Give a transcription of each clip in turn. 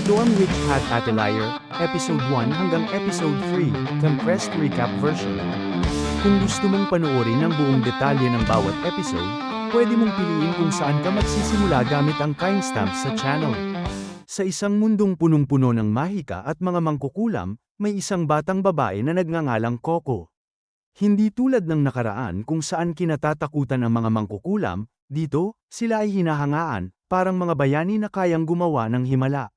Ito ang Witch Hat Atelier, Episode 1 hanggang Episode 3, Compressed Recap Version. Kung gusto mong panoorin ang buong detalye ng bawat episode, pwede mong piliin kung saan ka magsisimula gamit ang timestamp sa channel. Sa isang mundong punong-puno ng mahika at mga mangkukulam, may isang batang babae na nagngangalang Coco. Hindi tulad ng nakaraan kung saan kinatatakutan ang mga mangkukulam, dito, sila ay hinahangaan, parang mga bayani na kayang gumawa ng himala.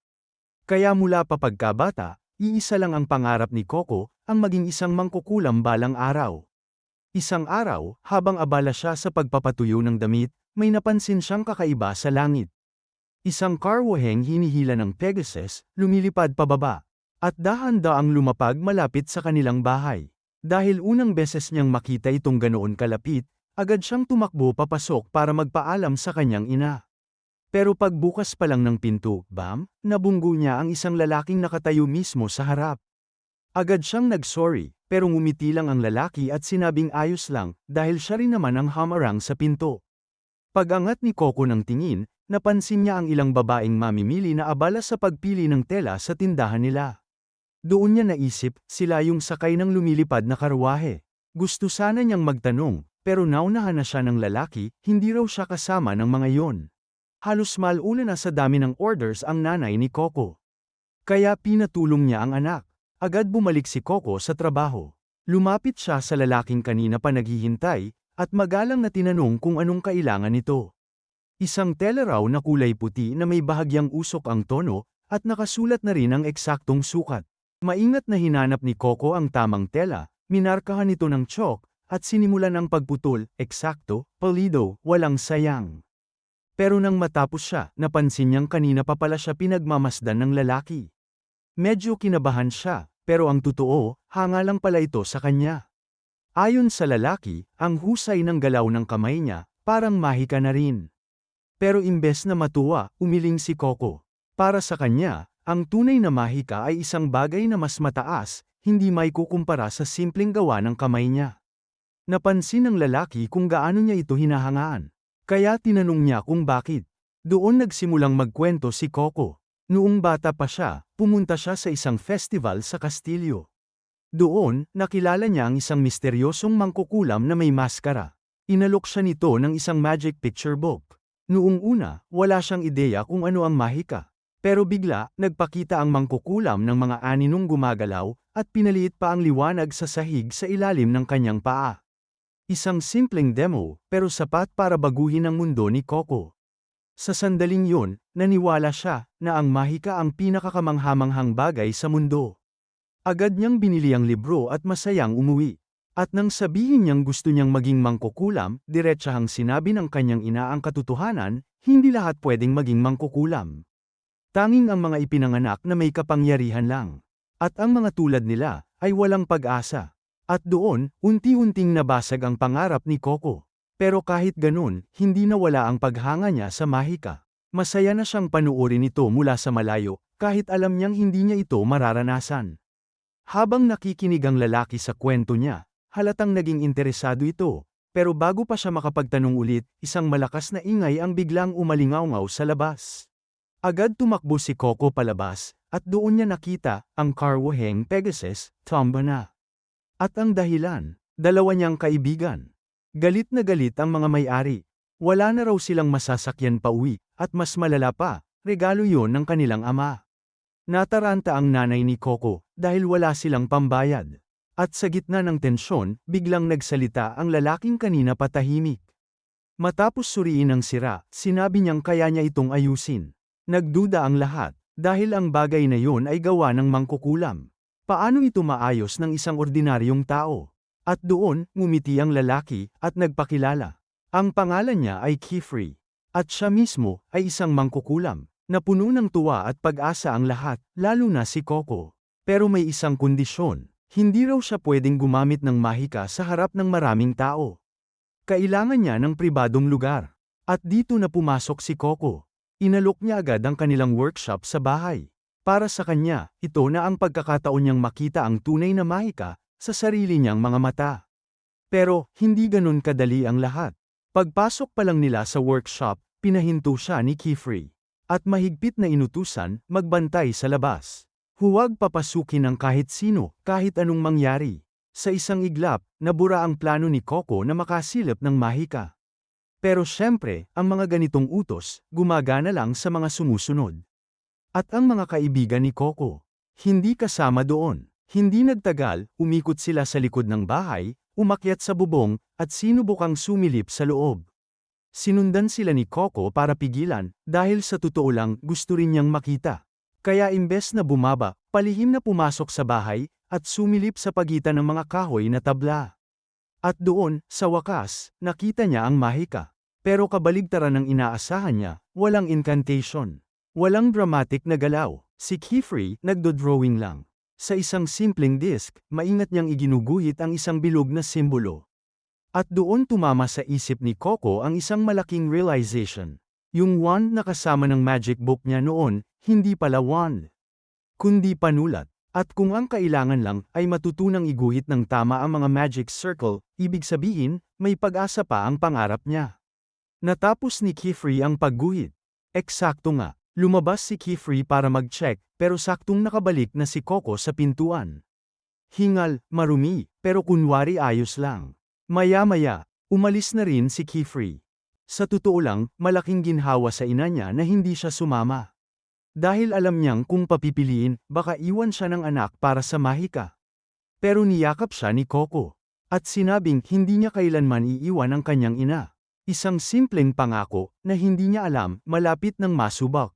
Kaya mula pa pagkabata, iisa lang ang pangarap ni Coco, ang maging isang mangkukulam balang araw. Isang araw, habang abala siya sa pagpapatuyo ng damit, may napansin siyang kakaiba sa langit. Isang karwaheng hinihila ng Pegasus, lumilipad pababa, at dahan-daang lumapag malapit sa kanilang bahay. Dahil unang beses niyang makita itong ganoon kalapit, agad siyang tumakbo papasok para magpaalam sa kanyang ina. Pero pagbukas pa lang ng pinto, bam, nabunggo niya ang isang lalaking nakatayo mismo sa harap. Agad siyang nag-sorry, pero ngumiti lang ang lalaki at sinabing ayos lang, dahil siya rin naman ang hamarang sa pinto. Pag-angat ni Coco ng tingin, napansin niya ang ilang babaeng mamimili na abala sa pagpili ng tela sa tindahan nila. Doon niya naisip, sila yung sakay ng lumilipad na karwahe. Gusto sana niyang magtanong, pero naunahan na siya ng lalaki, hindi raw siya kasama ng mga yon. Halos maluna na sa dami ng orders ang nanay ni Coco. Kaya pinatulong niya ang anak. Agad bumalik si Coco sa trabaho. Lumapit siya sa lalaking kanina pa naghihintay, at magalang na tinanong kung anong kailangan nito. Isang tela raw na kulay puti na may bahagyang usok ang tono, at nakasulat na rin ang eksaktong sukat. Maingat na hinanap ni Coco ang tamang tela, minarkahan ito ng chalk, at sinimulan ang pagputol, eksakto, pulido, walang sayang. Pero nang matapos siya, napansin niyang kanina pa pala siya pinagmamasdan ng lalaki. Medyo kinabahan siya, pero ang totoo, hanga lang pala ito sa kanya. Ayon sa lalaki, ang husay ng galaw ng kamay niya, parang mahika na rin. Pero imbes na matuwa, umiling si Coco. Para sa kanya, ang tunay na mahika ay isang bagay na mas mataas, hindi may kukumpara sa simpleng gawa ng kamay niya. Napansin ng lalaki kung gaano niya ito hinahangaan. Kaya tinanong niya kung bakit. Doon nagsimulang magkwento si Coco. Noong bata pa siya, pumunta siya sa isang festival sa Kastilyo. Doon, nakilala niya ang isang misteryosong mangkukulam na may maskara. Inalok siya nito ng isang magic picture book. Noong una, wala siyang ideya kung ano ang mahika. Pero bigla, nagpakita ang mangkukulam ng mga aninong gumagalaw, at pinaliit pa ang liwanag sa sahig sa ilalim ng kanyang paa. Isang simpleng demo, pero sapat para baguhin ang mundo ni Coco. Sa sandaling yun, naniwala siya na ang mahika ang pinakakamanghamanghang bagay sa mundo. Agad niyang binili ang libro at masayang umuwi. At nang sabihin niyang gusto niyang maging mangkukulam, diretsahang sinabi ng kanyang ina ang katotohanan, hindi lahat pwedeng maging mangkukulam. Tanging ang mga ipinanganak na may kapangyarihan lang. At ang mga tulad nila, ay walang pag-asa. At doon, unti-unting nabasag ang pangarap ni Coco. Pero kahit ganun, hindi nawala ang paghanga niya sa mahika. Masaya na siyang panuorin ito mula sa malayo, kahit alam niyang hindi niya ito mararanasan. Habang nakikinig ang lalaki sa kwento niya, halatang naging interesado ito. Pero bago pa siya makapagtanong ulit, isang malakas na ingay ang biglang umalingaw-ngaw sa labas. Agad tumakbo si Coco palabas, at doon niya nakita ang karwaheng Pegasus, tumba na. At ang dahilan, dalawa niyang kaibigan. Galit na galit ang mga may-ari. Wala na raw silang masasakyan pauwi, at mas malala pa, regalo yon ng kanilang ama. Nataranta ang nanay ni Coco, dahil wala silang pambayad. At sa gitna ng tensyon, biglang nagsalita ang lalaking kanina patahimik. Matapos suriin ang sira, sinabi niyang kaya niya itong ayusin. Nagduda ang lahat, dahil ang bagay na yon ay gawa ng mangkukulam. Paano ito maayos ng isang ordinaryong tao? At doon, ngumiti ang lalaki, at nagpakilala. Ang pangalan niya ay Kifrey. At siya mismo, ay isang mangkukulam, na puno ng tuwa at pag-asa ang lahat, lalo na si Coco. Pero may isang kondisyon, hindi raw siya pwedeng gumamit ng mahika sa harap ng maraming tao. Kailangan niya ng pribadong lugar. At dito na pumasok si Coco. Inalok niya agad ang kanilang workshop sa bahay. Para sa kanya, ito na ang pagkakataon niyang makita ang tunay na mahika sa sarili niyang mga mata. Pero, hindi ganun kadali ang lahat. Pagpasok pa lang nila sa workshop, pinahinto siya ni Kifrey. At mahigpit na inutusan, magbantay sa labas. Huwag papasukin ng kahit sino, kahit anong mangyari. Sa isang iglap, nabura ang plano ni Coco na makasilip ng Mahika. Pero syempre, ang mga ganitong utos, gumagana lang sa mga sumusunod. At ang mga kaibigan ni Coco, hindi kasama doon. Hindi nagtagal, umikot sila sa likod ng bahay, umakyat sa bubong, at sinubukang sumilip sa loob. Sinundan sila ni Coco para pigilan, dahil sa totoo lang gusto rin niyang makita. Kaya imbes na bumaba, palihim na pumasok sa bahay, at sumilip sa pagitan ng mga kahoy na tabla. At doon, sa wakas, nakita niya ang Mahika. Pero kabaligtaran ng inaasahan niya, walang incantation. Walang dramatic na galaw. Si Kefri, nagdo-drawing lang. Sa isang simpleng disk, maingat niyang iginuguhit ang isang bilog na simbolo. At doon tumama sa isip ni Coco ang isang malaking realization. Yung wand na kasama ng magic book niya noon, hindi pala wand, kundi panulat. At kung ang kailangan lang ay matutunang iguhit ng tama ang mga magic circle, ibig sabihin, may pag-asa pa ang pangarap niya. Natapos ni Kefri ang pagguhit. Eksakto nga, lumabas si Kefri para mag-check, pero saktong nakabalik na si Coco sa pintuan. Hingal, marumi, pero kunwari ayos lang. Maya-maya, umalis na rin si Kefri. Sa totoo lang, malaking ginhawa sa ina niya na hindi siya sumama. Dahil alam niyang kung papipiliin, baka iwan siya ng anak para sa Mahika. Pero niyakap siya ni Coco. At sinabing hindi niya kailanman iiwan ang kanyang ina. Isang simpleng pangako na hindi niya alam malapit ng masubak.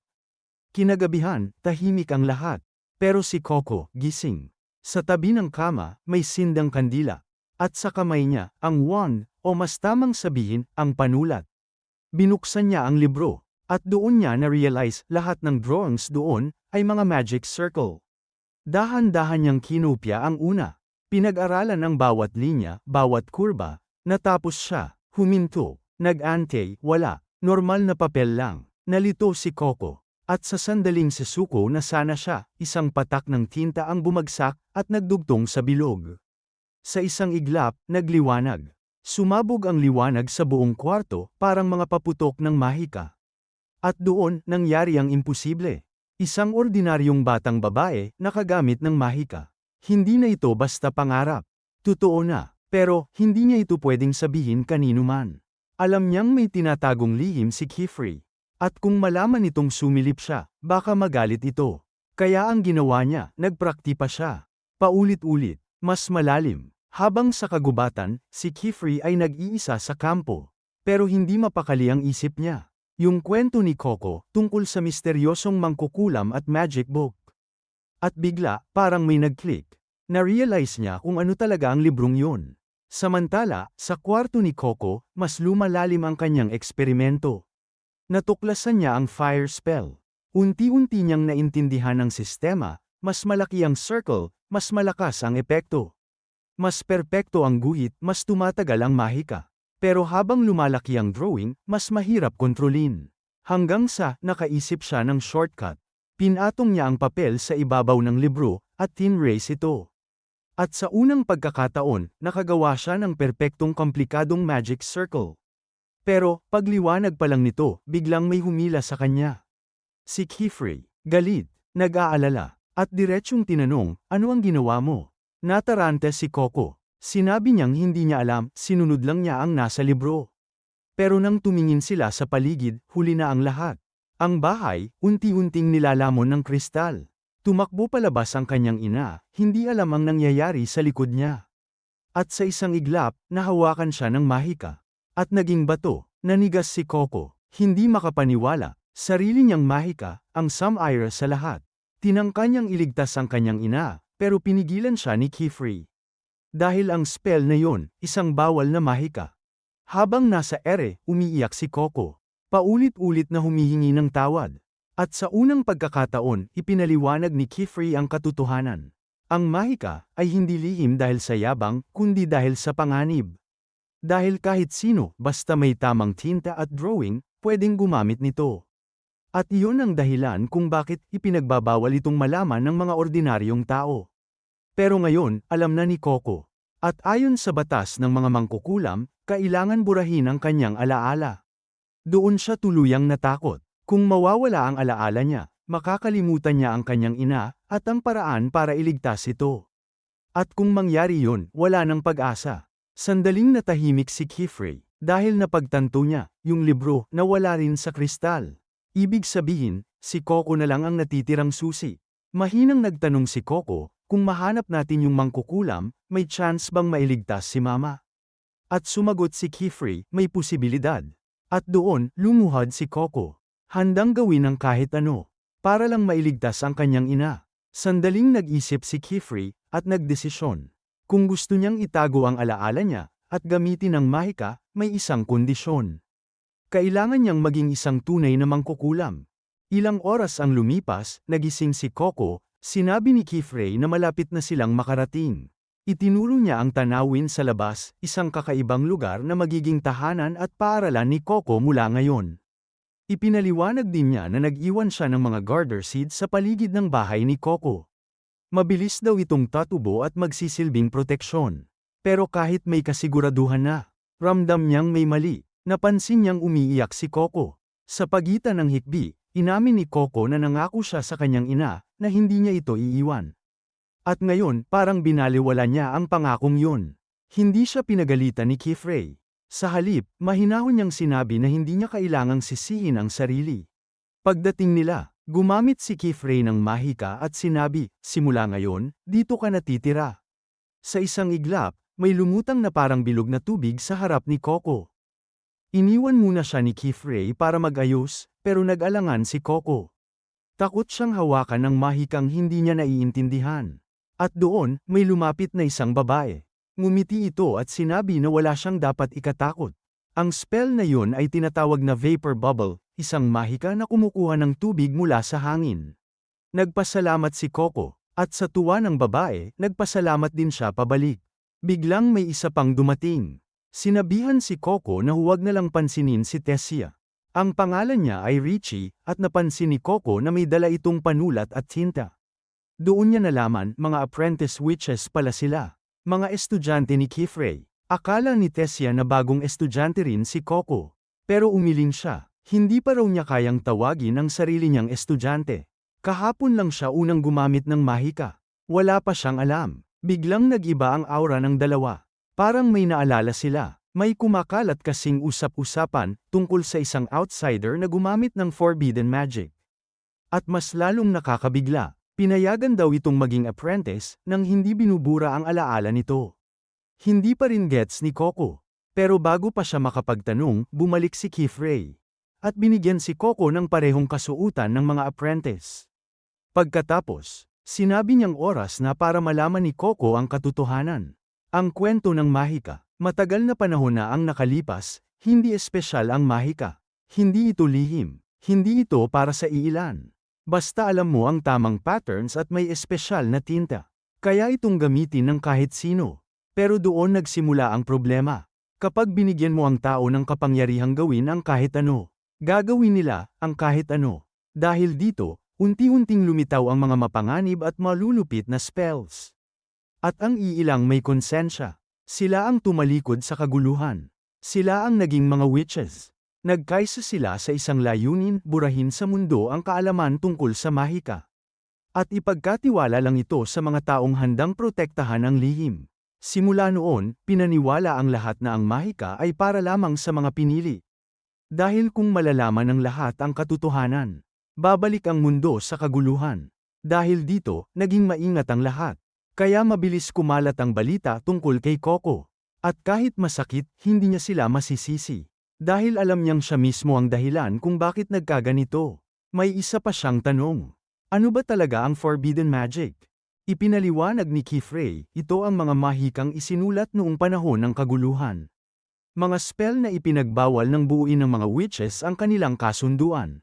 Kinagabihan, tahimik ang lahat. Pero si Coco, gising. Sa tabi ng kama, may sindang kandila. At sa kamay niya, ang wand, o mas tamang sabihin, ang panulat. Binuksan niya ang libro. At doon niya na-realize lahat ng drawings doon ay mga magic circle. Dahan-dahan niyang kinopya ang una. Pinag-aralan ang bawat linya, bawat kurba. Natapos siya, huminto, nag-ante, wala, normal na papel lang. Nalito si Coco. At sa sandaling sesuko na sana siya, isang patak ng tinta ang bumagsak at nagdugtong sa bilog. Sa isang iglap, nagliwanag. Sumabog ang liwanag sa buong kwarto, parang mga paputok ng Mahika. At doon, nangyari ang imposible. Isang ordinaryong batang babae, nakagamit ng Mahika. Hindi na ito basta pangarap. Totoo na, pero hindi niya ito pwedeng sabihin kanino man. Alam niyang may tinatagong lihim si Kefri. At kung malaman itong sumilip siya, baka magalit ito. Kaya ang ginawa niya, nagprakti pa siya. Paulit-ulit, mas malalim. Habang sa kagubatan, si Kefri ay nag-iisa sa kampo. Pero hindi mapakali ang isip niya. Yung kwento ni Coco, tungkol sa misteryosong mangkukulam at magic book. At bigla, parang may nag-click. Na-realize niya kung ano talaga ang librong yun. Samantala, sa kwarto ni Coco, mas lumalalim ang kanyang eksperimento. Natuklasan niya ang fire spell. Unti-unti niyang naintindihan ang sistema, mas malaki ang circle, mas malakas ang epekto. Mas perpekto ang guhit, mas tumatagal ang Mahika. Pero habang lumalaki ang drawing, mas mahirap kontrolin. Hanggang sa, nakaisip siya ng shortcut. Pinatong niya ang papel sa ibabaw ng libro, at tinrace ito. At sa unang pagkakataon, nakagawa siya ng perpektong komplikadong magic circle. Pero, pagliwanag pa lang nito, biglang may humila sa kanya. Si Kefri, galit, nag-aalala, at diretsyong tinanong, ano ang ginawa mo? Natarante si Coco. Sinabi niyang hindi niya alam, sinunod lang niya ang nasa libro. Pero nang tumingin sila sa paligid, huli na ang lahat. Ang bahay, unti-unting nilalamon ng kristal. Tumakbo palabas ang kanyang ina, hindi alam ang nangyayari sa likod niya. At sa isang iglap, nahawakan siya ng Mahika. At naging bato, nanigas si Coco, hindi makapaniwala, sarili niyang Mahika, ang sum-ira sa lahat. Tinangka niyang iligtas ang kanyang ina, pero pinigilan siya ni Kefri. Dahil ang spell na yon, isang bawal na Mahika. Habang nasa ere, umiiyak si Coco. Paulit-ulit na humihingi ng tawad. At sa unang pagkakataon, ipinaliwanag ni Kefri ang katotohanan. Ang Mahika ay hindi lihim dahil sa yabang, kundi dahil sa panganib. Dahil kahit sino, basta may tamang tinta at drawing, pwedeng gumamit nito. At iyon ang dahilan kung bakit ipinagbabawal itong malaman ng mga ordinaryong tao. Pero ngayon, alam na ni Coco. At ayon sa batas ng mga mangkukulam, kailangan burahin ang kanyang alaala. Doon siya tuluyang natakot. Kung mawawala ang alaala niya, makakalimutan niya ang kanyang ina, at ang paraan para iligtas ito. At kung mangyari yun, wala nang pag-asa. Sandaling natahimik si Kifrey, dahil napagtanto niya, yung libro, nawala rin sa kristal. Ibig sabihin, si Coco na lang ang natitirang susi. Mahinang nagtanong si Coco, kung mahanap natin yung mangkukulam, may chance bang mailigtas si Mama? At sumagot si Kifrey, may posibilidad. At doon, lumuhad si Coco. Handang gawin ang kahit ano, para lang mailigtas ang kanyang ina. Sandaling nag-isip si Kifrey, at nagdesisyon. Kung gusto niyang itago ang alaala niya, at gamitin ang mahika, may isang kondisyon. Kailangan niyang maging isang tunay na mangkukulam. Ilang oras ang lumipas, nagising si Coco, sinabi ni Kifrey na malapit na silang makarating. Itinuro niya ang tanawin sa labas, isang kakaibang lugar na magiging tahanan at paaralan ni Coco mula ngayon. Ipinaliwanag din niya na nag-iwan siya ng mga garter seeds sa paligid ng bahay ni Coco. Mabilis daw itong tatubo at magsisilbing proteksyon. Pero kahit may kasiguraduhan na, ramdam niyang may mali, napansin niyang umiiyak si Coco. Sa pagitan ng hikbi, inamin ni Coco na nangako siya sa kanyang ina, na hindi niya ito iiwan. At ngayon, parang binaliwala niya ang pangakong yun. Hindi siya pinagalitan ni Kifrey. Sa halip, mahinahon niyang sinabi na hindi niya kailangang sisihin ang sarili. Pagdating nila, gumamit si Kifrey ng mahika at sinabi, simula ngayon, dito ka natitira. Sa isang iglap, may lumutang na parang bilog na tubig sa harap ni Coco. Iniwan muna siya ni Kifrey para mag-ayos, pero nag-alangan si Coco. Takot siyang hawakan ng mahikang hindi niya naiintindihan. At doon, may lumapit na isang babae. Ngumiti ito at sinabi na wala siyang dapat ikatakot. Ang spell na yun ay tinatawag na vapor bubble, isang mahika na kumukuha ng tubig mula sa hangin. Nagpasalamat si Coco, at sa tuwa ng babae, nagpasalamat din siya pabalik. Biglang may isa pang dumating. Sinabihan si Coco na huwag na lang pansinin si Tessia. Ang pangalan niya ay Richie, at napansin ni Coco na may dala itong panulat at tinta. Doon niya nalaman, mga apprentice witches pala sila. Mga estudyante ni Kifrey. Akala ni Tessia na bagong estudyante rin si Coco. Pero umiling siya. Hindi pa raw niya kayang tawagin ang sarili niyang estudyante. Kahapon lang siya unang gumamit ng mahika. Wala pa siyang alam. Biglang nag-iba ang aura ng dalawa. Parang may naalala sila. May kumakalat kasing usap-usapan tungkol sa isang outsider na gumamit ng forbidden magic. At mas lalong nakakabigla. Pinayagan daw itong maging apprentice nang hindi binubura ang alaala nito. Hindi pa rin gets ni Coco. Pero bago pa siya makapagtanong, bumalik si Kifrey. At binigyan si Coco ng parehong kasuutan ng mga apprentice. Pagkatapos, sinabi niyang oras na para malaman ni Coco ang katotohanan. Ang kwento ng mahika, matagal na panahon na ang nakalipas, hindi espesyal ang mahika. Hindi ito lihim, hindi ito para sa iilan. Basta alam mo ang tamang patterns at may espesyal na tinta. Kaya itong gamitin ng kahit sino. Pero doon nagsimula ang problema. Kapag binigyan mo ang tao ng kapangyarihang gawin ang kahit ano, gagawin nila ang kahit ano. Dahil dito, unti-unting lumitaw ang mga mapanganib at malulupit na spells. At ang iilang may konsensya. Sila ang tumalikod sa kaguluhan. Sila ang naging mga witches. Nagkaisa sila sa isang layunin, burahin sa mundo ang kaalaman tungkol sa mahika. At ipagkatiwala lang ito sa mga taong handang protektahan ang lihim. Simula noon, pinaniwala ang lahat na ang mahika ay para lamang sa mga pinili. Dahil kung malalaman ng lahat ang katotohanan, babalik ang mundo sa kaguluhan. Dahil dito, naging maingat ang lahat. Kaya mabilis kumalat ang balita tungkol kay Coco. At kahit masakit, hindi niya sila masisisi. Dahil alam niyang siya mismo ang dahilan kung bakit nagkaganito. May isa pa siyang tanong. Ano ba talaga ang forbidden magic? Ipinaliwanag ni Kifrey, ito ang mga mahikang isinulat noong panahon ng kaguluhan. Mga spell na ipinagbawal ng buuin ng mga witches ang kanilang kasunduan.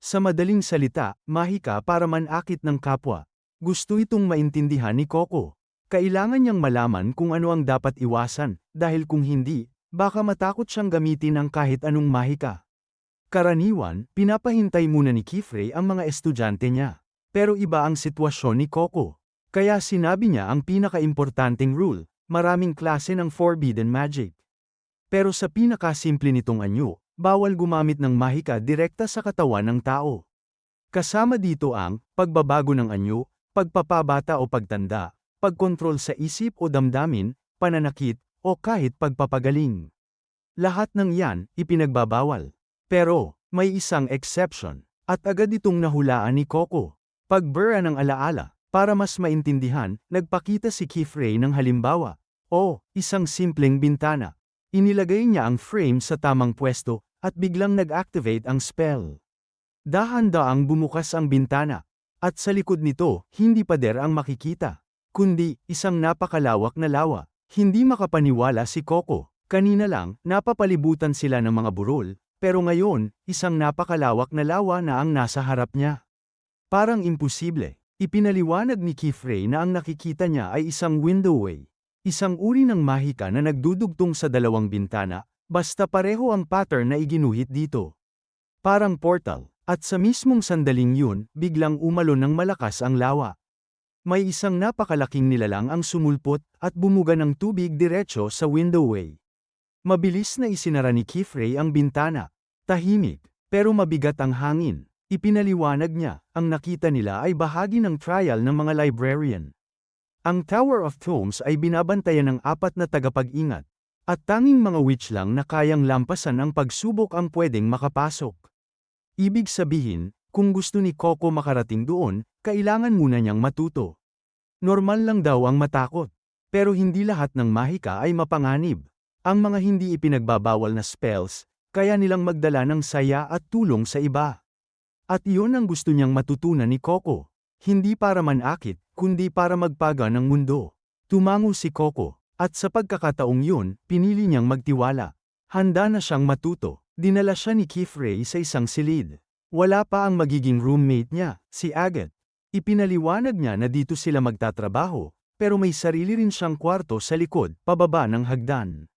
Sa madaling salita, mahika para manakit ng kapwa. Gusto itong maintindihan ni Coco. Kailangan niyang malaman kung ano ang dapat iwasan, dahil kung hindi, baka matakot siyang gamitin ang kahit anong mahika. Karaniwan, pinapahintay muna ni Kifrey ang mga estudyante niya. Pero iba ang sitwasyon ni Coco. Kaya sinabi niya ang pinaka-importanting rule, maraming klase ng forbidden magic. Pero sa pinakasimple nitong anyo, bawal gumamit ng mahika direkta sa katawan ng tao. Kasama dito ang pagbabago ng anyo, pagpapabata o pagtanda, pagkontrol sa isip o damdamin, pananakit, o kahit pagpapagaling. Lahat ng yan, ipinagbabawal. Pero, may isang exception, at agad itong nahulaan ni Coco. Pagbura ng alaala, para mas maintindihan, nagpakita si Kifrey ng halimbawa. O, isang simpleng bintana. Inilagay niya ang frame sa tamang pwesto, at biglang nag-activate ang spell. Dahan-daang bumukas ang bintana. At sa likod nito, hindi pader ang makikita, kundi isang napakalawak na lawa. Hindi makapaniwala si Coco. Kanina lang, napapalibutan sila ng mga burol, pero ngayon, isang napakalawak na lawa na ang nasa harap niya. Parang imposible. Ipinaliwanag ni Kifrey na ang nakikita niya ay isang windowway. Isang uri ng mahika na nagdudugtong sa dalawang bintana, basta pareho ang pattern na iginuhit dito. Parang portal, at sa mismong sandaling yun, biglang umalon ng malakas ang lawa. May isang napakalaking nilalang ang sumulpot at bumuga ng tubig diretso sa windowway. Mabilis na isinara ni Kifrey ang bintana. Tahimik, pero mabigat ang hangin. Ipinaliwanag niya, ang nakita nila ay bahagi ng trial ng mga librarian. Ang Tower of Tomes ay binabantayan ng 4 na tagapag-ingat, at tanging mga witch lang na kayang lampasan ang pagsubok ang pwedeng makapasok. Ibig sabihin, kung gusto ni Coco makarating doon, kailangan muna niyang matuto. Normal lang daw ang matakot, pero hindi lahat ng mahika ay mapanganib. Ang mga hindi ipinagbabawal na spells, kaya nilang magdala ng saya at tulong sa iba. At iyon ang gusto niyang matutunan ni Coco. Hindi para manakit, kundi para magpaga ng mundo. Tumango si Coco, at sa pagkakataong yun, pinili niyang magtiwala. Handa na siyang matuto. Dinala siya ni Kifrey sa isang silid. Wala pa ang magiging roommate niya, si Agathe. Ipinaliwanag niya na dito sila magtatrabaho, pero may sarili rin siyang kwarto sa likod, pababa ng hagdan.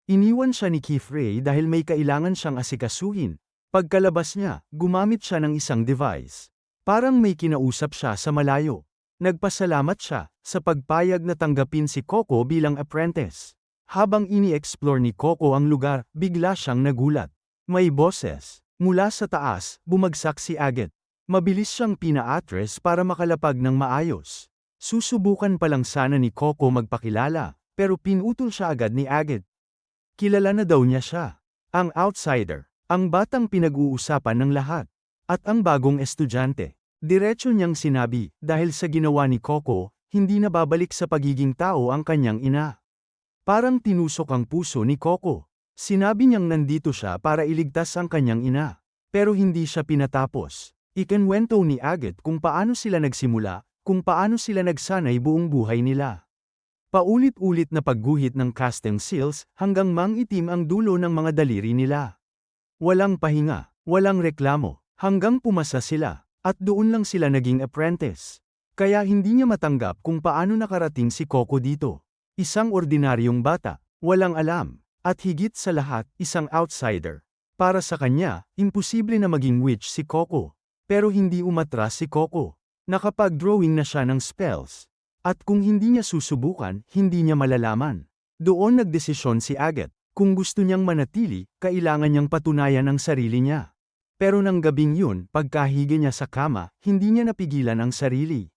Iniwan siya ni Kifrey dahil may kailangan siyang asikasuhin. Pagkalabas niya, gumamit siya ng isang device. Parang may kinausap siya sa malayo. Nagpasalamat siya sa pagpayag na tanggapin si Coco bilang apprentice. Habang ini-explore ni Coco ang lugar, bigla siyang nagulat. May boses. Mula sa taas, bumagsak si Agathe. Mabilis siyang pina-atras para makalapag ng maayos. Susubukan pa lang sana ni Coco magpakilala, pero pinutol siya agad ni Agathe. Kilala na daw niya siya. Ang outsider, ang batang pinag-uusapan ng lahat, at ang bagong estudyante. Diretso niyang sinabi, dahil sa ginawa ni Coco, hindi na babalik sa pagiging tao ang kanyang ina. Parang tinusok ang puso ni Coco. Sinabi niyang nandito siya para iligtas ang kanyang ina. Pero hindi siya pinatapos. Ikinwento ni Agathe kung paano sila nagsimula, kung paano sila nagsanay buong buhay nila. Paulit-ulit na pagguhit ng casting seals hanggang mangitim ang dulo ng mga daliri nila. Walang pahinga, walang reklamo, hanggang pumasa sila, at doon lang sila naging apprentice. Kaya hindi niya matanggap kung paano nakarating si Coco dito. Isang ordinaryong bata, walang alam, at higit sa lahat, isang outsider. Para sa kanya, imposible na maging witch si Coco. Pero hindi umatras si Coco. Nakapag-drawing na siya ng spells. At kung hindi niya susubukan, hindi niya malalaman. Doon nagdesisyon si Agathe. Kung gusto niyang manatili, kailangan niyang patunayan ang sarili niya. Pero nang gabing yun, pagkahiga niya sa kama, hindi niya napigilan ang sarili.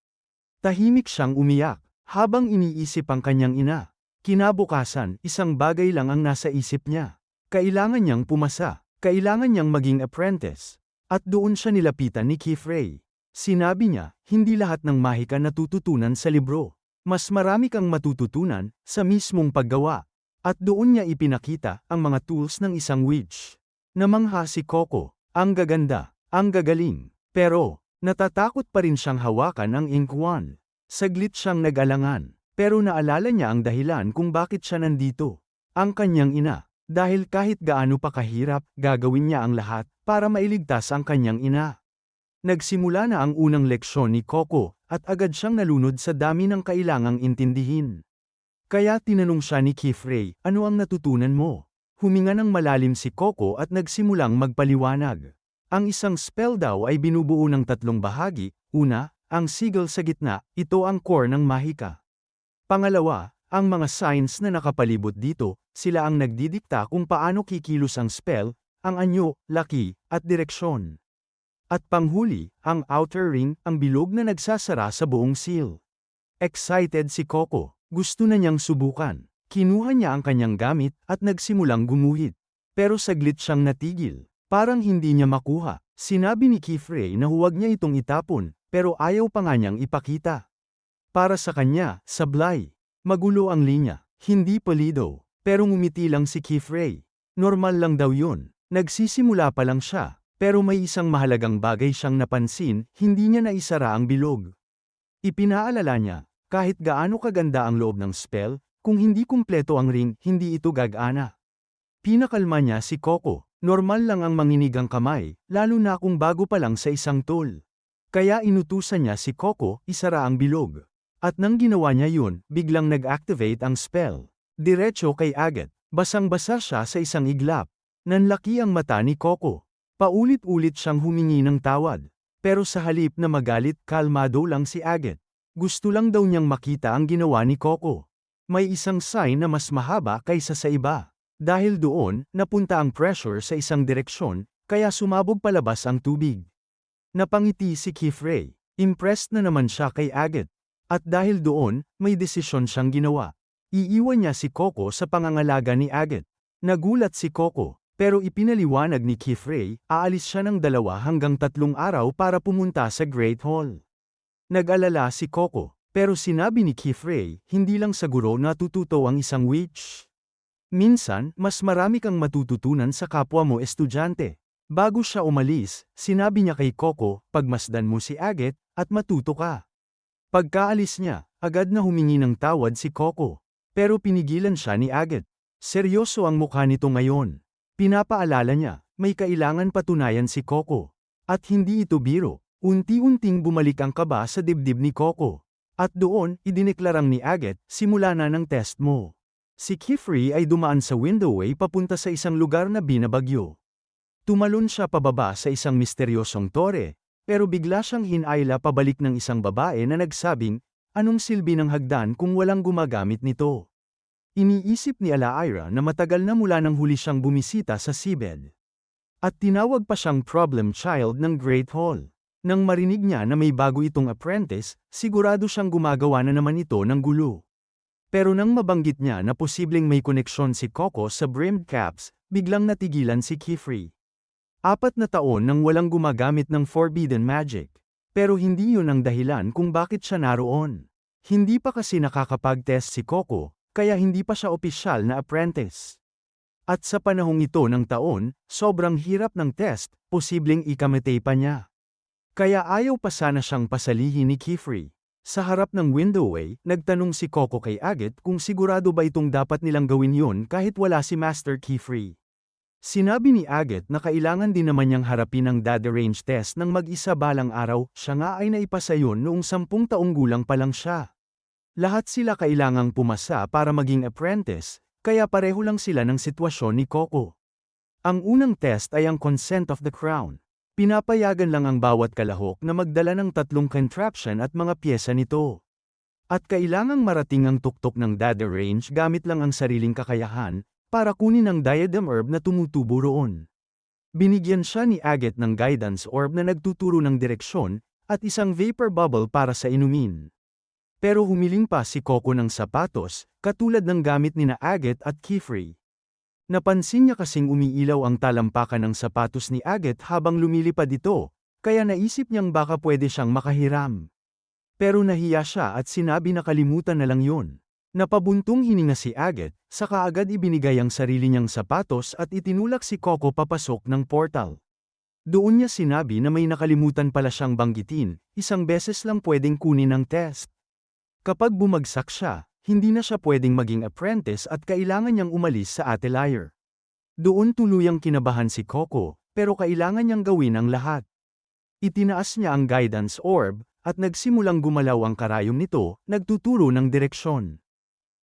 Tahimik siyang umiyak, habang iniisip ang kanyang ina. Kinabukasan, isang bagay lang ang nasa isip niya. Kailangan niyang pumasa, kailangan niyang maging apprentice. At doon siya nilapitan ni Kifrey. Sinabi niya, hindi lahat ng mahika natututunan sa libro. Mas marami kang matututunan sa mismong paggawa. At doon niya ipinakita ang mga tools ng isang witch. Namangha si Coco, ang gaganda, ang gagaling. Pero, natatakot pa rin siyang hawakan ang ink wand. Saglit siyang nag-alangan, pero naalala niya ang dahilan kung bakit siya nandito. Ang kanyang ina. Dahil kahit gaano pa kahirap, gagawin niya ang lahat para mailigtas ang kanyang ina. Nagsimula na ang unang leksyon ni Coco, at agad siyang nalunod sa dami ng kailangang intindihin. Kaya tinanong siya ni Kifrey, ano ang natutunan mo? Huminga ng malalim si Coco at nagsimulang magpaliwanag. Ang isang spell daw ay binubuo ng 3 bahagi. Una, ang sigil sa gitna, ito ang core ng mahika. Pangalawa, ang mga signs na nakapalibot dito, sila ang nagdidikta kung paano kikilos ang spell. ang anyo, laki, at direksyon. At panghuli, ang outer ring, ang bilog na nagsasara sa buong seal. Excited si Coco. Gusto na niyang subukan. Kinuha niya ang kanyang gamit at nagsimulang gumuhit. Pero saglit siyang natigil. Parang hindi niya makuha. Sinabi ni Kifrey na huwag niya itong itapon, pero ayaw pa nga niyang ipakita. Para sa kanya, sablay. Magulo ang linya. Hindi pulido. Pero ngumiti lang si Kifrey. Normal lang daw yun. Nagsisimula pa lang siya. Pero may isang mahalagang bagay siyang napansin, hindi niya naisara ang bilog. Ipinaalala niya, kahit gaano kaganda ang loob ng spell, kung hindi kumpleto ang ring, hindi ito gagana. Pinakalma niya si Coco, normal lang ang manginig ang kamay, lalo na kung bago pa lang sa isang tool. Kaya inutusan niya si Coco, isara ang bilog. At nang ginawa niya yun, biglang nag-activate ang spell. Diretso kay Agat, basang-basa siya sa isang iglap. Nanlaki ang mata ni Coco. Paulit-ulit siyang humingi ng tawad. Pero sa halip na magalit, kalmado lang si Agat. Gusto lang daw niyang makita ang ginawa ni Coco. May isang sign na mas mahaba kaysa sa iba. Dahil doon, napunta ang pressure sa isang direksyon, kaya sumabog palabas ang tubig. Napangiti si Kifrey. Impressed na naman siya kay Agat. At dahil doon, may desisyon siyang ginawa. Iiwan niya si Coco sa pangangalaga ni Agat. Nagulat si Coco. Pero ipinaliwanag ni Kifrey, aalis siya ng 2 hanggang 3 araw para pumunta sa Great Hall. Nag-alala si Coco, pero sinabi ni Kifrey, hindi lang siguro natututo ang isang witch. Minsan, mas marami kang matututunan sa kapwa mo estudyante. Bago siya umalis, sinabi niya kay Coco, pagmasdan mo si Agat, at matuto ka. Pagkaalis niya, agad na humingi ng tawad si Coco. Pero pinigilan siya ni Agat. Seryoso ang mukha nito ngayon. Pinapaalala niya, may kailangan patunayan si Coco. At hindi ito biro. Unti-unting bumalik ang kaba sa dibdib ni Coco. At doon, idineklarang ni Agat, simula na ng test mo. Si Kifrey ay dumaan sa windowway papunta sa isang lugar na binabagyo. Tumalon siya pababa sa isang misteryosong tore, pero bigla siyang hinayla pabalik ng isang babae na nagsabing, anong silbi ng hagdan kung walang gumagamit nito? Iniisip ni Alaira na matagal na mula nang huli siyang bumisita sa seabed. At tinawag pa siyang problem child ng Great Hall. Nang marinig niya na may bago itong apprentice, sigurado siyang gumagawa na naman ito ng gulo. Pero nang mabanggit niya na posibleng may koneksyon si Coco sa brimmed caps, biglang natigilan si Kifrey. 4 na taon nang walang gumagamit ng forbidden magic. Pero hindi yun ang dahilan kung bakit siya naroon. Hindi pa kasi nakakapag-test si Coco, kaya hindi pa siya opisyal na apprentice. At sa panahong ito ng taon, sobrang hirap ng test, posibleng ikamatay pa niya. Kaya ayaw pa sana siyang pasalihin ni Kifrey. Sa harap ng windowway, nagtanong si Coco kay Agat kung sigurado ba itong dapat nilang gawin yun kahit wala si Master Kifrey. Sinabi ni Agat na kailangan din naman niyang harapin ang dagger range test ng mag-isa balang araw, siya nga ay naipasa yun noong 10 taong gulang pa lang siya. Lahat sila kailangang pumasa para maging apprentice, kaya pareho lang sila ng sitwasyon ni Coco. Ang unang test ay ang Consent of the Crown. Pinapayagan lang ang bawat kalahok na magdala ng 3 contraption at mga pyesa nito. At kailangang marating ang tuktok ng dagger range gamit lang ang sariling kakayahan, para kunin ang diadem herb na tumutubo roon. Binigyan siya ni Agat ng guidance orb na nagtuturo ng direksyon, at isang vapor bubble para sa inumin. Pero humiling pa si Coco ng sapatos, katulad ng gamit nina Agat at Kifrey. Napansin niya kasing umiilaw ang talampakan ng sapatos ni Agat habang lumilipad ito, kaya naisip niyang baka pwede siyang makahiram. Pero nahiya siya at sinabi na kalimutan na lang yun. Napabuntong hininga si Agat, saka agad ibinigay ang sarili niyang sapatos at itinulak si Coco papasok ng portal. Doon niya sinabi na may nakalimutan pala siyang banggitin, isang beses lang pwedeng kunin ang test. Kapag bumagsak siya, hindi na siya pwedeng maging apprentice at kailangan niyang umalis sa atelier. Doon tuluyang kinabahan si Coco, pero kailangan niyang gawin ang lahat. Itinaas niya ang guidance orb, at nagsimulang gumalaw ang karayom nito, nagtuturo ng direksyon.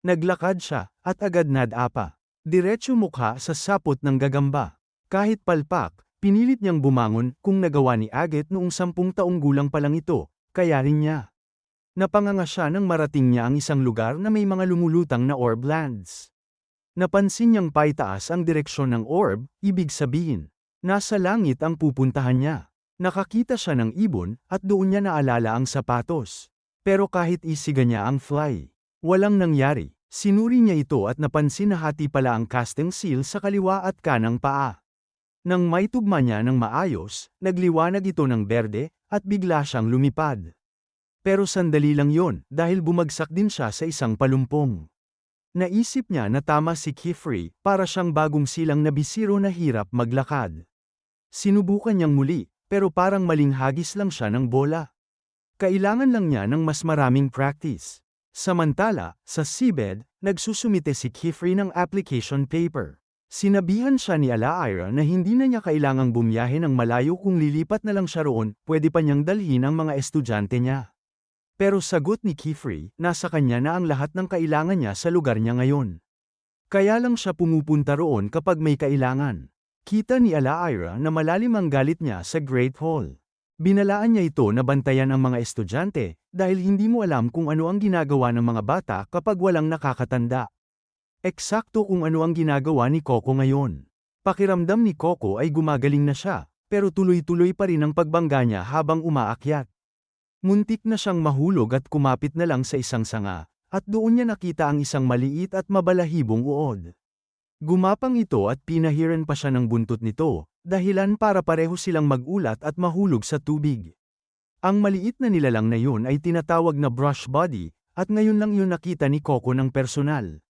Naglakad siya, at agad nadapa. Diretso mukha sa sapot ng gagamba. Kahit palpak, pinilit niyang bumangon kung nagawa ni Agat noong 10 taong gulang pa lang ito, kaya rin niya. Napanganga siya nang marating niya ang isang lugar na may mga lumulutang na orb lands. Napansin niyang paitaas ang direksyon ng orb, ibig sabihin, nasa langit ang pupuntahan niya. Nakakita siya ng ibon, at doon niya naalala ang sapatos. Pero kahit isiga niya ang fly, walang nangyari. Sinuri niya ito at napansin na hati pala ang casting seal sa kaliwa at kanang paa. Nang may tugma niya ng maayos, nagliwanag ito ng berde, at bigla siyang lumipad. Pero sandali lang yon, dahil bumagsak din siya sa isang palumpong. Naisip niya na tama si Kifri, para siyang bagong silang na bisiro na hirap maglakad. Sinubukan niyang muli, pero parang maling hagis lang siya ng bola. Kailangan lang niya ng mas maraming practice. Samantala, sa seabed, nagsusumite si Kifri ng application paper. Sinabihan siya ni Alaira na hindi na niya kailangang bumiyahe ng malayo kung lilipat na lang siya roon, pwede pa niyang dalhin ang mga estudyante niya. Pero sagot ni Kifri, nasa kanya na ang lahat ng kailangan niya sa lugar niya ngayon. Kaya lang siya pumupunta roon kapag may kailangan. Kita ni Alaira na malalim ang galit niya sa Great Hall. Binalaan niya ito na bantayan ang mga estudyante, dahil hindi mo alam kung ano ang ginagawa ng mga bata kapag walang nakakatanda. Eksakto kung ano ang ginagawa ni Coco ngayon. Pakiramdam ni Coco ay gumagaling na siya, pero tuloy-tuloy pa rin ang pagbangga niya habang umaakyat. Muntik na siyang mahulog at kumapit na lang sa isang sanga, at doon niya nakita ang isang maliit at mabalahibong uod. Gumapang ito at pinahiran pa siya ng buntot nito, dahilan para pareho silang magulat at mahulog sa tubig. Ang maliit na nilalang na yun ay tinatawag na brush body, at ngayon lang yun nakita ni Coco ng personal.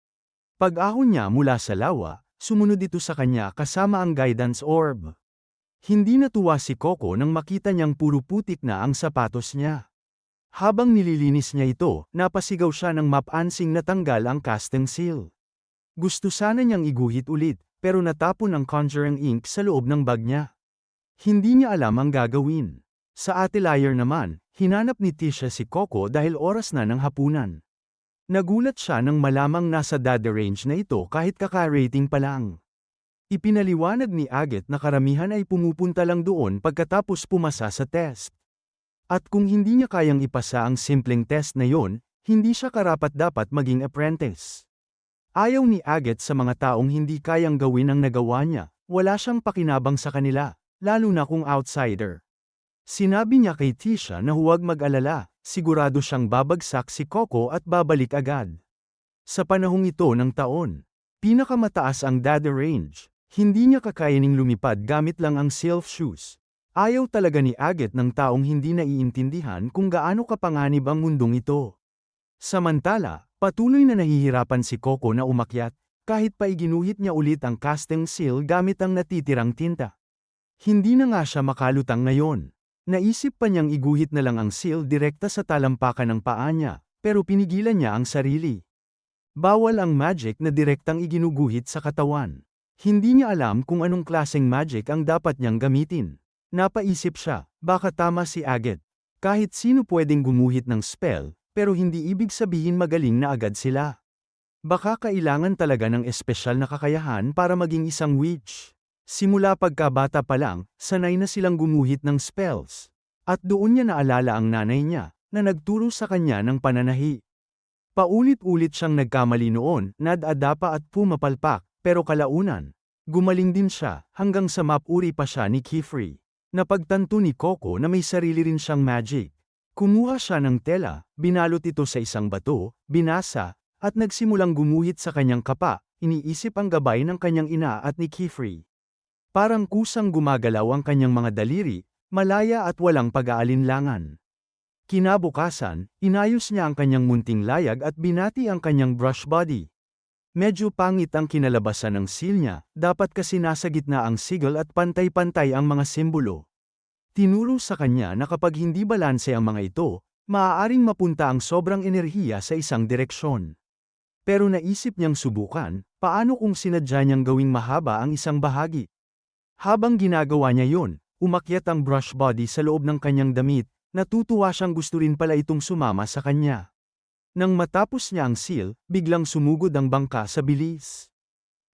Pag-ahon niya mula sa lawa, sumunod ito sa kanya kasama ang guidance orb. Hindi natuwa si Coco nang makita niyang puro putik na ang sapatos niya. Habang nililinis niya ito, napasigaw siya ng mapansing natanggal ang casting seal. Gusto sana niyang iguhit ulit, pero natapon ang conjuring ink sa loob ng bag niya. Hindi niya alam ang gagawin. Sa Atelier naman, hinanap ni Tisha si Coco dahil oras na ng hapunan. Nagulat siya nang malamang nasa dada range na ito kahit kaka-rating pa lang. Ipinaliwanag ni Agat na karamihan ay pumupunta lang doon pagkatapos pumasa sa test. At kung hindi niya kayang ipasa ang simpleng test na yon, hindi siya karapat-dapat maging apprentice. Ayaw ni Agat sa mga taong hindi kayang gawin ang nagawa niya, wala siyang pakinabang sa kanila, lalo na kung outsider. Sinabi niya kay Tisha na huwag mag-alala, sigurado siyang babagsak si Coco at babalik agad. Sa panahong ito ng taon, pinakamataas ang dada range, hindi niya kakayaning lumipad gamit lang ang self shoes. Ayaw talaga ni Agat ng taong hindi naiintindihan kung gaano kapanganib ang mundong ito. Samantala, patuloy na nahihirapan si Coco na umakyat, kahit pa iginuhit niya ulit ang casting seal gamit ang natitirang tinta. Hindi na nga siya makalutang ngayon. Naisip pa niyang iguhit na lang ang seal direkta sa talampakan ng paa niya, pero pinigilan niya ang sarili. Bawal ang magic na direktang iginuguhit sa katawan. Hindi niya alam kung anong klaseng magic ang dapat niyang gamitin. Napaisip siya, baka tama si Agat. Kahit sino pwedeng gumuhit ng spell, pero hindi ibig sabihin magaling na agad sila. Baka kailangan talaga ng espesyal na kakayahan para maging isang witch. Simula pagkabata pa lang, sanay na silang gumuhit ng spells. At doon niya naalala ang nanay niya, na nagturo sa kanya ng pananahi. Paulit-ulit siyang nagkamali noon, nadadapa at pumapalpak, pero kalaunan, gumaling din siya, hanggang sa mapuri pa siya ni Kifri. Napagtanto ni Coco na may sarili rin siyang magic. Kumuha siya ng tela, binalot ito sa isang bato, binasa, at nagsimulang gumuhit sa kanyang kapa, iniisip ang gabay ng kanyang ina at ni Kifri. Parang kusang gumagalaw ang kanyang mga daliri, malaya at walang pag-aalinlangan. Kinabukasan, inayos niya ang kanyang munting layag at binati ang kanyang brush body. Medyo pangit ang kinalabasan ng seal niya, dapat kasi nasa gitna ang sigil at pantay-pantay ang mga simbolo. Tinuro sa kanya na kapag hindi balanse ang mga ito, maaaring mapunta ang sobrang enerhiya sa isang direksyon. Pero naisip niyang subukan, paano kung sinadya niyang gawing mahaba ang isang bahagi? Habang ginagawa niya yon, umakyat ang brush body sa loob ng kanyang damit, natutuwa siyang gusto rin pala itong sumama sa kanya. Nang matapos niya ang seal, biglang sumugod ang bangka sa bilis.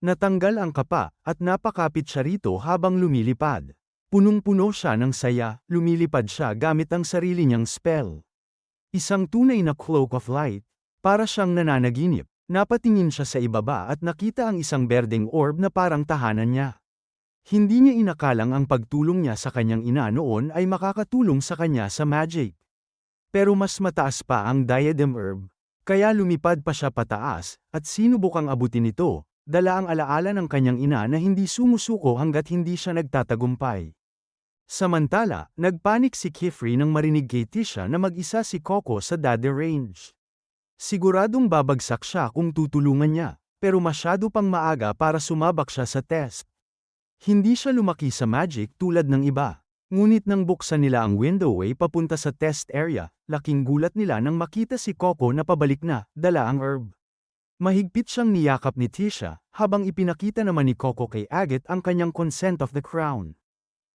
Natanggal ang kapa, at napakapit siya rito habang lumilipad. Punong-puno siya ng saya, lumilipad siya gamit ang sarili niyang spell. Isang tunay na cloak of light, para siyang nananaginip. Napatingin siya sa ibaba at nakita ang isang berdeng orb na parang tahanan niya. Hindi niya inakalang ang pagtulong niya sa kanyang ina noon ay makakatulong sa kanya sa magic. Pero mas mataas pa ang diadem herb, kaya lumipad pa siya pataas, at sinubukang abutin ito, dala ang alaala ng kanyang ina na hindi sumusuko hanggat hindi siya nagtatagumpay. Samantala, nagpanik si Kifri nang marinig kay Tisha na mag-isa si Coco sa Dade Range. Siguradong babagsak siya kung tutulungan niya, pero masyado pang maaga para sumabak siya sa test. Hindi siya lumaki sa magic tulad ng iba. Ngunit nang buksan nila ang windowway papunta sa test area, laking gulat nila nang makita si Coco na pabalik na, dala ang herb. Mahigpit siyang niyakap ni Tisha, habang ipinakita naman ni Coco kay Agate ang kanyang consent of the crown.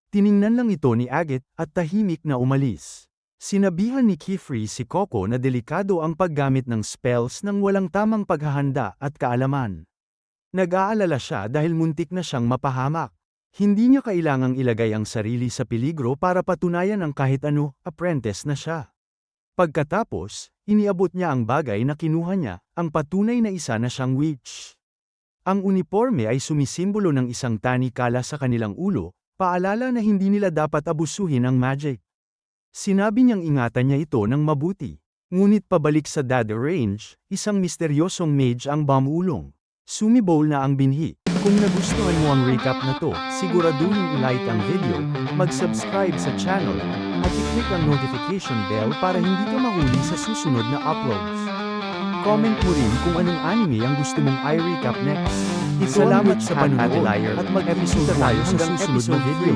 Tiningnan lang ito ni Agate, at tahimik na umalis. Sinabihan ni Kifri si Coco na delikado ang paggamit ng spells nang walang tamang paghahanda at kaalaman. Nag-aalala siya dahil muntik na siyang mapahamak. Hindi niya kailangang ilagay ang sarili sa peligro para patunayan ang kahit ano, apprentice na siya. Pagkatapos, iniabot niya ang bagay na kinuha niya, ang patunay na isa na siyang witch. Ang uniforme ay sumisimbolo ng isang tanikala sa kanilang ulo, paalala na hindi nila dapat abusuhin ang magic. Sinabi niyang ingatan niya ito ng mabuti. Ngunit pabalik sa Dade Range, isang misteryosong mage ang bumulong. Sumibol na ang binhi. Kung nagustuhan mo ang recap na to, siguraduhin i-like ang video, mag-subscribe sa channel, at i-click ang notification bell para hindi ka mahuli sa susunod na uploads. Comment mo rin kung anong anime ang gusto mong i-recap next. Salamat sa panonood at mag-episode tayo sa susunod na video.